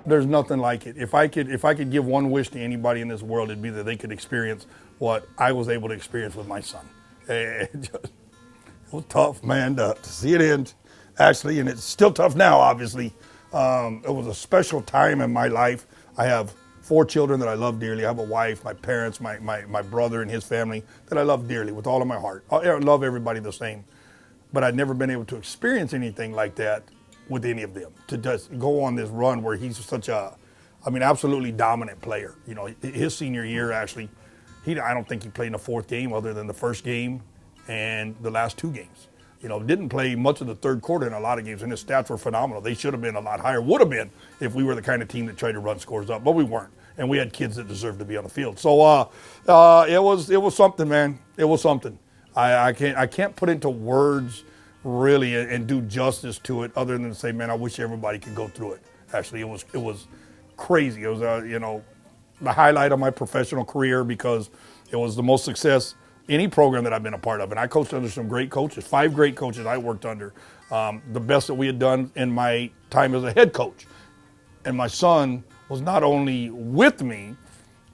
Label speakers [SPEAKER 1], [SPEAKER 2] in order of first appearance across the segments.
[SPEAKER 1] There's nothing like it. If I could give one wish to anybody in this world, it'd be that they could experience what I was able to experience with my son. It was tough, man, to see it end, actually, and it's still tough now, obviously. It was a special time in my life. I have 4 children that I love dearly. I have a wife, my parents, my brother and his family that I love dearly with all of my heart. I love everybody the same. But I'd never been able to experience anything like that with any of them, to just go on this run where he's such a, absolutely dominant player. You know, his senior year, actually, I don't think he played in the 4th game other than the 1st game and the last 2 games. You know, didn't play much of the 3rd quarter in a lot of games, and his stats were phenomenal. They should have been a lot higher, would have been, if we were the kind of team that tried to run scores up, but we weren't. And we had kids that deserved to be on the field. So it was something, man. It was something. I can't put into words really and do justice to it other than to say, man, I wish everybody could go through it. Actually, it was crazy. It was the highlight of my professional career because it was the most success any program that I've been a part of. And I coached under some great coaches, 5 great coaches I worked under, the best that we had done in my time as a head coach. And my son was not only with me,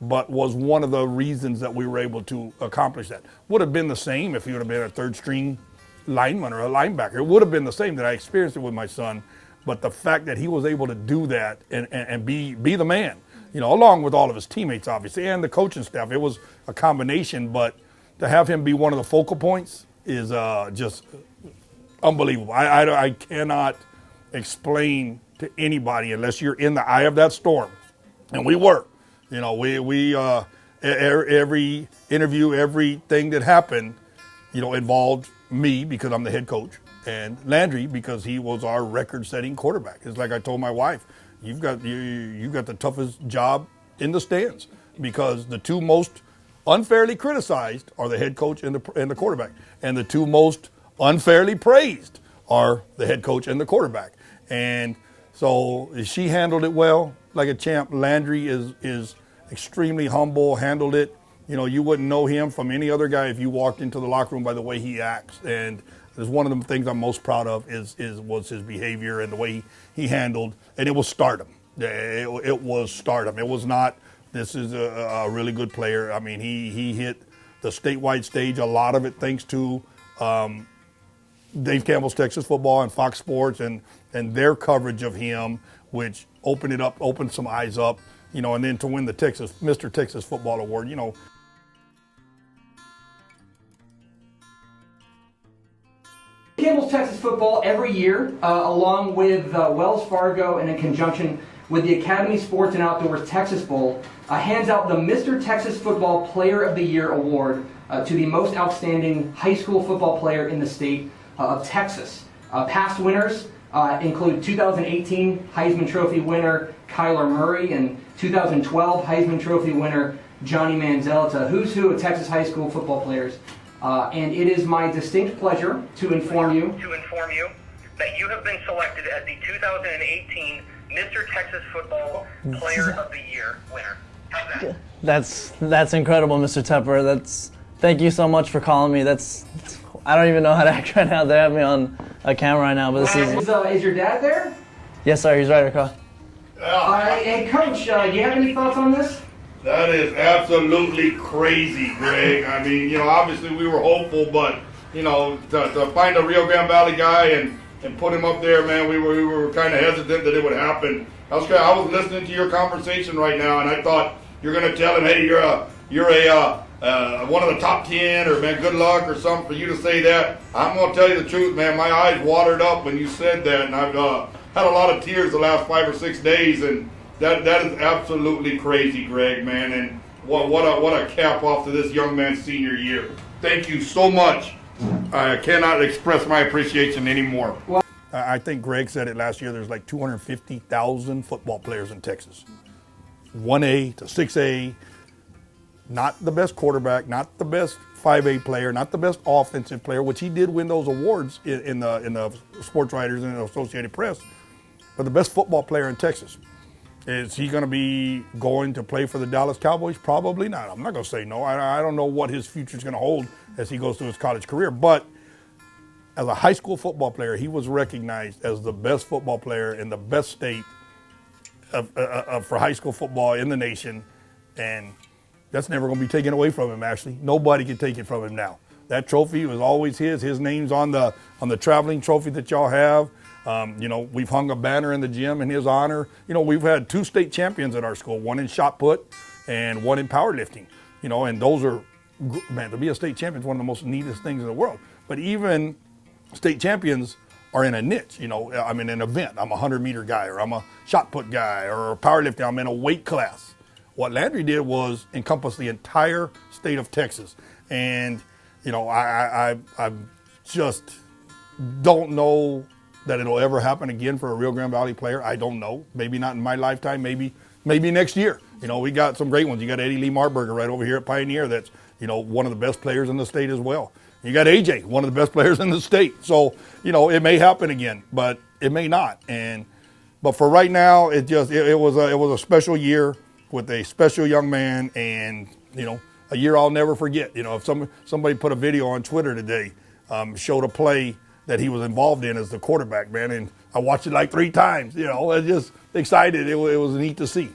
[SPEAKER 1] but was one of the reasons that we were able to accomplish that. Would have been the same if he would have been a 3rd string lineman or a linebacker. It would have been the same that I experienced it with my son. But the fact that he was able to do that and be the man, you know, along with all of his teammates, obviously, and the coaching staff, it was a combination. But to have him be one of the focal points is just unbelievable. I cannot explain to anybody unless you're in the eye of that storm. And we were. You know, we every interview, everything that happened, you know, involved me because I'm the head coach, and Landry because he was our record-setting quarterback. It's like I told my wife, you've got the toughest job in the stands because the 2 most unfairly criticized are the head coach and the quarterback, and the 2 most unfairly praised are the head coach and the quarterback. And so she handled it well, like a champ. Landry is extremely humble, handled it. You know, you wouldn't know him from any other guy if you walked into the locker room by the way he acts. And it's one of the things I'm most proud of was his behavior and the way he handled. And it was stardom. It was stardom. It was not, this is a really good player. I mean, he hit the statewide stage, a lot of it thanks to Dave Campbell's Texas Football and Fox Sports and their coverage of him, which opened some eyes up, you know, and then to win the Mr. Texas Football Award, you know.
[SPEAKER 2] Campbell's Texas Football every year, along with Wells Fargo and in conjunction with the Academy Sports and Outdoors Texas Bowl, hands out the Mr. Texas Football Player of the Year Award to the most outstanding high school football player in the state of Texas. Past winners include 2018 Heisman Trophy winner Kyler Murray and 2012 Heisman Trophy winner Johnny Manziel. It's a who's who of Texas high school football players. And it is my distinct pleasure to inform you
[SPEAKER 3] that you have been selected as the 2018 Mr. Texas Football Player of the Year winner. How's that?
[SPEAKER 4] That's incredible, Mr. Tepper. Thank you so much for calling me. I don't even know how to act right now. They have me on a camera right now, but this
[SPEAKER 2] is your dad there?
[SPEAKER 4] Yes, sir. He's right across.
[SPEAKER 2] Hey, Coach, do you have any thoughts on this?
[SPEAKER 1] That is absolutely crazy, Greg. I mean, you know, obviously we were hopeful, but, you know, to find a Rio Grande Valley guy and put him up there, man, we were kind of hesitant that it would happen. I was listening to your conversation right now, and I thought you're going to tell him, hey, you're one of the top 10, or, man, good luck or something for you to say that. I'm going to tell you the truth, man. My eyes watered up when you said that, and I've had a lot of tears the last 5 or 6 days, and that is absolutely crazy, Greg, man, and what a cap off to this young man's senior year. Thank you so much. I cannot express my appreciation anymore. I think Greg said it last year. There's like 250,000 football players in Texas. 1A to 6A, not the best quarterback, not the best 5A player, not the best offensive player, which he did win those awards in the sports writers and the Associated Press, but the best football player in Texas. Is he going to be going to play for the Dallas Cowboys? Probably not. I'm not going to say no. I don't know what his future is going to hold as he goes through his college career. But as a high school football player, he was recognized as the best football player in the best state for high school football in the nation, and that's never going to be taken away from him. Actually, nobody can take it from him now. That trophy was always his. His name's on the traveling trophy that y'all have. We've hung a banner in the gym in his honor. We've had 2 state champions at our school, one in shot put and one in powerlifting. And those are, man, to be a state champion is one of the most neatest things in the world. But even state champions are in a niche. I'm in an event. I'm a 100-meter guy, or I'm a shot put guy, or powerlifting. I'm in a weight class. What Landry did was encompass the entire state of Texas. And, I just don't know that it'll ever happen again for a Rio Grande Valley player. I don't know. Maybe not in my lifetime. Maybe next year. We got some great ones. You got Eddie Lee Marburger right over here at Pioneer. That's, one of the best players in the state as well. You got AJ, one of the best players in the state. So, it may happen again, but it may not. But for right now, it was a special year with a special young man, and, a year I'll never forget. If somebody put a video on Twitter today, showed a play that he was involved in as the quarterback, man, and I watched it like 3 times. I was just excited. It was neat to see.